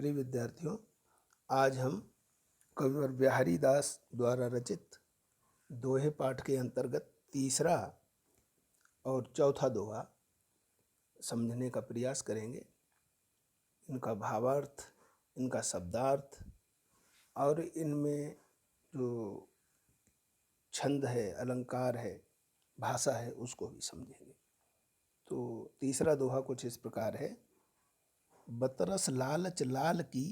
प्रिय विद्यार्थियों, आज हम कविवर बिहारी दास द्वारा रचित दोहे पाठ के अंतर्गत तीसरा और चौथा दोहा समझने का प्रयास करेंगे। इनका भावार्थ, इनका शब्दार्थ और इनमें जो छंद है, अलंकार है, भाषा है, उसको भी समझेंगे। तो तीसरा दोहा कुछ इस प्रकार है। बतरस लालच लाल की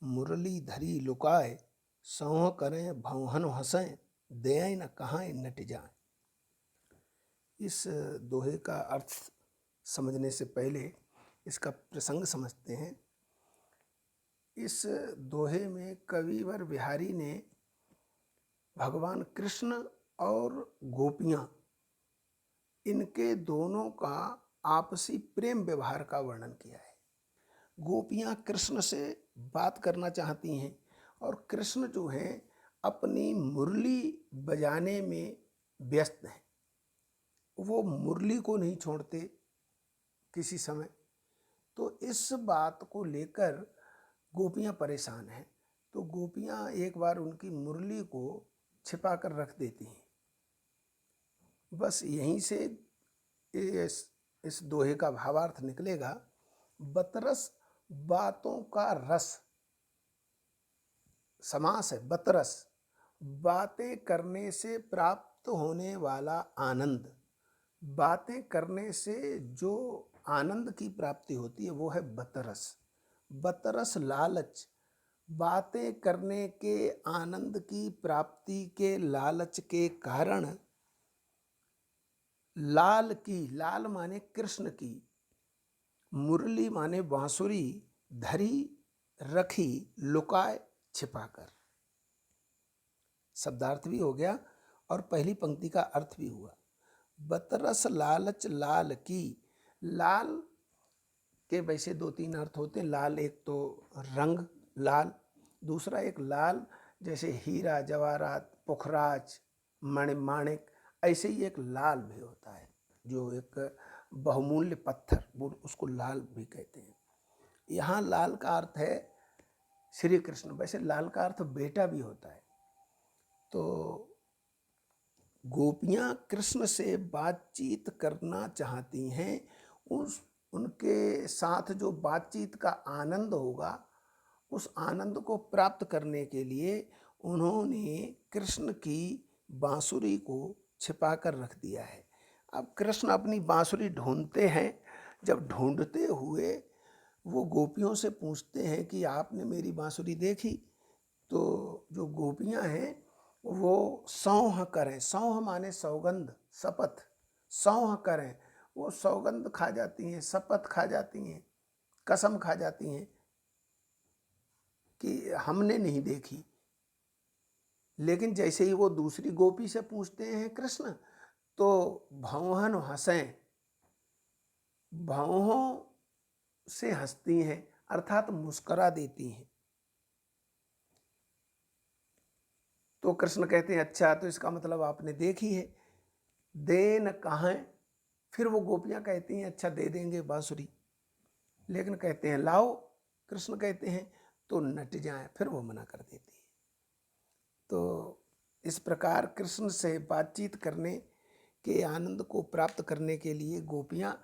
मुरली धरी लुकाए, सौह करें भौहन हंसें, दें न कहाँ नट जाए। इस दोहे का अर्थ समझने से पहले इसका प्रसंग समझते हैं। इस दोहे में कविवर बिहारी ने भगवान कृष्ण और गोपियाँ, इनके दोनों का आपसी प्रेम व्यवहार का वर्णन किया है। गोपियाँ कृष्ण से बात करना चाहती हैं और कृष्ण जो हैं अपनी मुरली बजाने में व्यस्त हैं। वो मुरली को नहीं छोड़ते किसी समय। तो इस बात को लेकर गोपियाँ परेशान हैं। तो गोपियाँ एक बार उनकी मुरली को छिपा कर रख देती हैं। बस यहीं से इस दोहे का भावार्थ निकलेगा। बतरस बातों का रस, समास है बतरस, बातें करने से प्राप्त होने वाला आनंद। बातें करने से जो आनंद की प्राप्ति होती है वो है बतरस। बतरस लालच, बातें करने के आनंद की प्राप्ति के लालच के कारण लाल की, लाल माने कृष्ण की, मुरली माने बांसुरी, धरी रखी लुकाए छिपाकर। शब्दार्थ भी हो गया और पहली पंक्ति का अर्थ भी हुआ। बतरस लालच लाल की, लाल के वैसे दो तीन अर्थ होते हैं। लाल एक तो रंग लाल, दूसरा एक लाल जैसे हीरा जवाहरात, पुखराज, माणिक, ऐसे ही एक लाल भी होता है जो एक बहुमूल्य पत्थर, वो उसको लाल भी कहते हैं। यहाँ लाल का अर्थ है श्री कृष्ण। वैसे लाल का अर्थ बेटा भी होता है। तो गोपियाँ कृष्ण से बातचीत करना चाहती हैं। उनके साथ जो बातचीत का आनंद होगा, उस आनंद को प्राप्त करने के लिए उन्होंने कृष्ण की बांसुरी को छिपा कर रख दिया है। अब कृष्ण अपनी बांसुरी ढूंढते हैं। जब ढूंढते हुए वो गोपियों से पूछते हैं कि आपने मेरी बांसुरी देखी, तो जो गोपियां हैं वो सौंह करें। सौंह माने सौगंध, शपथ। सौंह करें, वो सौगंध खा जाती हैं, शपथ खा जाती हैं, कसम खा जाती हैं कि हमने नहीं देखी। लेकिन जैसे ही वो दूसरी गोपी से पूछते हैं कृष्ण, तो भौहन हंसें, भौहों से हंसती हैं, अर्थात मुस्करा देती हैं। तो कृष्ण कहते हैं अच्छा, तो इसका मतलब आपने देखी है, दे न कहाँ। फिर वो गोपियाँ कहती हैं अच्छा दे देंगे बांसुरी, लेकिन कहते हैं लाओ। कृष्ण कहते हैं तो नट जाएं, फिर वो मना कर देती है। तो इस प्रकार कृष्ण से बातचीत करने के आनंद को प्राप्त करने के लिए गोपियाँ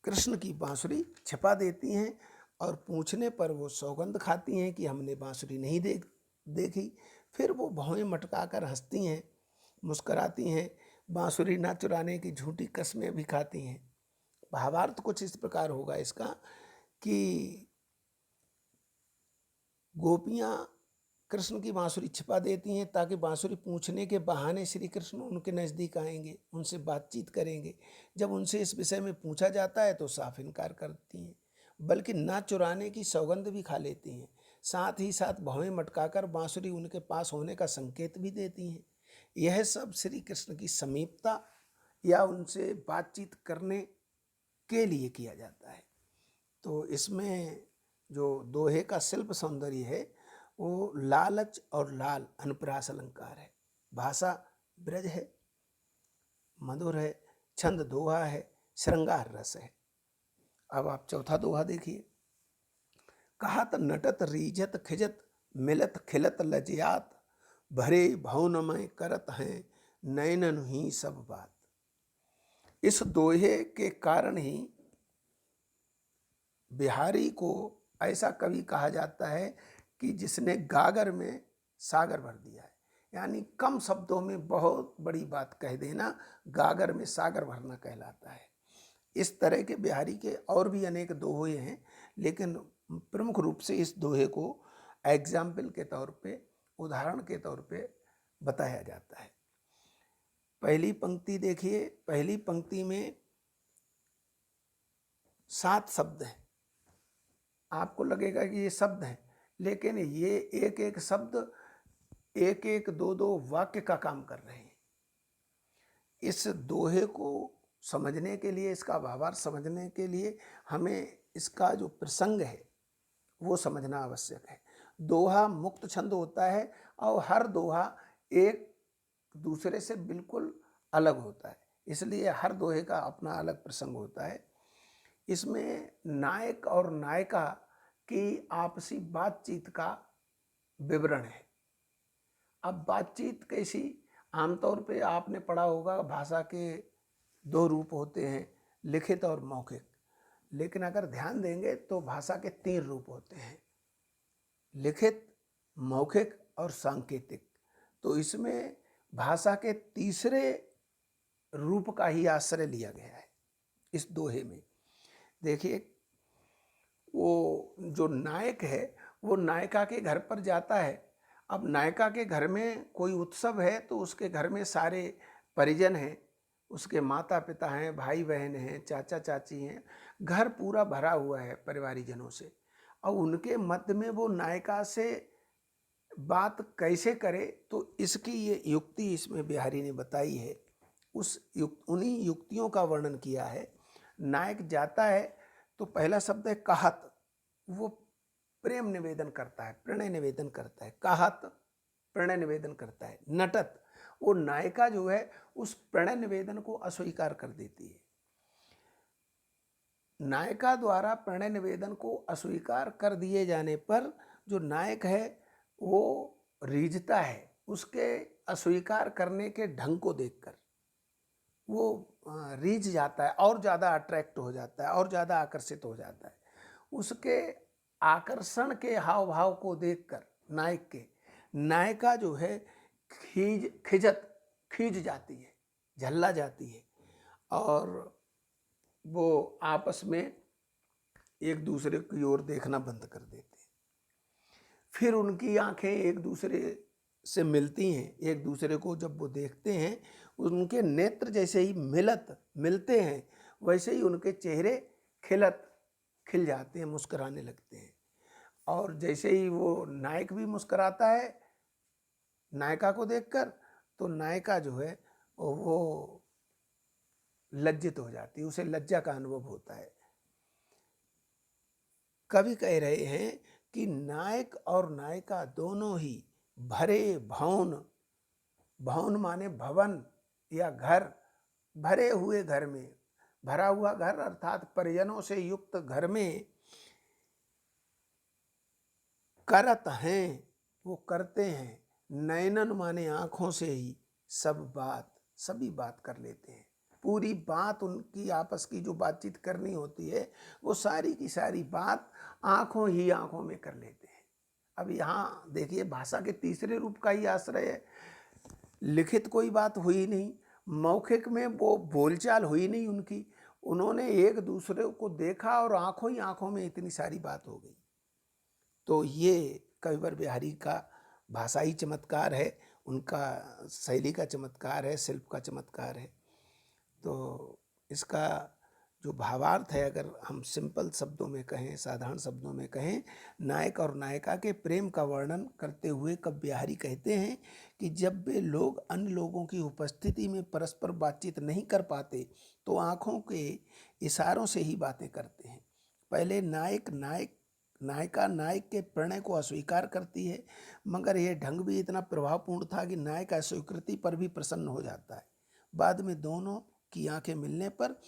कृष्ण की बांसुरी छिपा देती हैं और पूछने पर वो सौगंध खाती हैं कि हमने बांसुरी नहीं देखी। फिर वो भौएं मटका कर हंसती हैं, मुस्कराती हैं, बांसुरी ना चुराने की झूठी कस्में भी खाती हैं। भावार्थ कुछ इस प्रकार होगा इसका कि गोपियाँ कृष्ण की बांसुरी छिपा देती हैं ताकि बांसुरी पूछने के बहाने श्री कृष्ण उनके नज़दीक आएंगे, उनसे बातचीत करेंगे। जब उनसे इस विषय में पूछा जाता है तो साफ इनकार करती हैं, बल्कि ना चुराने की सौगंध भी खा लेती हैं। साथ ही साथ भौएं मटकाकर बांसुरी उनके पास होने का संकेत भी देती हैं। यह सब श्री कृष्ण की समीपता या उनसे बातचीत करने के लिए किया जाता है। तो इसमें जो दोहे का शिल्प सौंदर्य है वो लालच और लाल अनुप्रास अलंकार है। भाषा ब्रज है, मधुर है, छंद दोहा है, श्रृंगार रस है। अब आप चौथा दोहा देखिए। कहत नटत रीझत खिजत मिलत खिलत लजयात, भरे भवन करत हैं नैनन ही सब बात। इस दोहे के कारण ही बिहारी को ऐसा कवि कहा जाता है कि जिसने गागर में सागर भर दिया है, यानी कम शब्दों में बहुत बड़ी बात कह देना गागर में सागर भरना कहलाता है। इस तरह के बिहारी के और भी अनेक दोहे हैं, लेकिन प्रमुख रूप से इस दोहे को एग्जाम्पल के तौर पे, उदाहरण के तौर पे बताया जाता है। पहली पंक्ति देखिए, पहली पंक्ति में 7 शब्द हैं। आपको लगेगा कि ये शब्द हैं, लेकिन ये एक एक शब्द एक एक दो दो वाक्य का काम कर रहे हैं। इस दोहे को समझने के लिए, इसका भावार्थ समझने के लिए हमें इसका जो प्रसंग है वो समझना आवश्यक है। दोहा मुक्त छंद होता है और हर दोहा एक दूसरे से बिल्कुल अलग होता है, इसलिए हर दोहे का अपना अलग प्रसंग होता है। इसमें नायक और नायिका की आपसी बातचीत का विवरण है। अब बातचीत कैसी, आमतौर पे आपने पढ़ा होगा भाषा के 2 रूप होते हैं, लिखित और मौखिक। लेकिन अगर ध्यान देंगे तो भाषा के 3 रूप होते हैं, लिखित, मौखिक और सांकेतिक। तो इसमें भाषा के तीसरे रूप का ही आश्रय लिया गया है इस दोहे में। देखिए, वो जो नायक है वो नायिका के घर पर जाता है। अब नायिका के घर में कोई उत्सव है तो उसके घर में सारे परिजन हैं, उसके माता पिता हैं, भाई बहन हैं, चाचा चाची हैं, घर पूरा भरा हुआ है परिवारीजनों से। और उनके मध्य में वो नायिका से बात कैसे करे, तो इसकी ये युक्ति इसमें बिहारी ने बताई है। उन्हीं युक्तियों का वर्णन किया है। नायक जाता है तो पहला शब्द है कहत, वो प्रेम निवेदन करता है, प्रणय निवेदन करता है। कहत प्रणय निवेदन करता है। नटत, वो नायिका जो है उस प्रणय निवेदन को अस्वीकार कर देती है। नायिका द्वारा प्रणय निवेदन को अस्वीकार कर दिए जाने पर जो नायक है वो रीझता है, उसके अस्वीकार करने के ढंग को देखकर वो रीझ जाता है और ज़्यादा अट्रैक्ट हो जाता है और ज़्यादा आकर्षित हो जाता है। उसके आकर्षण के हाव भाव को देखकर नायक के, नायिका जो है खींच जाती है, झल्ला जाती है और वो आपस में एक दूसरे की ओर देखना बंद कर देते हैं। फिर उनकी आंखें एक दूसरे से मिलती हैं, एक दूसरे को जब वो देखते हैं, उनके नेत्र जैसे ही मिलते हैं वैसे ही उनके चेहरे खिल जाते हैं, मुस्कुराने लगते हैं। और जैसे ही वो नायक भी मुस्कुराता है नायिका को देखकर, तो नायिका जो है वो लज्जित हो जाती है, उसे लज्जा का अनुभव होता है। कवि कह रहे हैं कि नायक और नायिका दोनों ही भरे भवन माने भवन या घर, भरे हुए घर में, भरा हुआ घर अर्थात परिजनों से युक्त घर में करत हैं, वो करते हैं। नैनन माने आंखों से ही सभी बात कर लेते हैं। पूरी बात उनकी आपस की जो बातचीत करनी होती है वो सारी की सारी बात आंखों में कर लेते हैं। अब यहाँ देखिए, भाषा के तीसरे रूप का ही आश्रय है। लिखित कोई बात हुई नहीं, मौखिक में वो बोलचाल हुई नहीं उनकी, उन्होंने एक दूसरे को देखा और आंखों में इतनी सारी बात हो गई। तो ये कविवर बिहारी का भाषाई चमत्कार है, उनका शैली का चमत्कार है, शिल्प का चमत्कार है। तो इसका जो भावार्थ है, अगर हम सिंपल शब्दों में कहें, साधारण शब्दों में कहें, नायक और नायिका के प्रेम का वर्णन करते हुए कवि बिहारी कहते हैं कि जब वे लोग अन्य लोगों की उपस्थिति में परस्पर बातचीत नहीं कर पाते तो आँखों के इशारों से ही बातें करते हैं। पहले नायिका नायक के प्रणय को अस्वीकार करती है, मगर यह ढंग भी इतना प्रभावपूर्ण था कि नायक अस्वीकृति पर भी प्रसन्न हो जाता है। बाद में दोनों की आंखें मिलने पर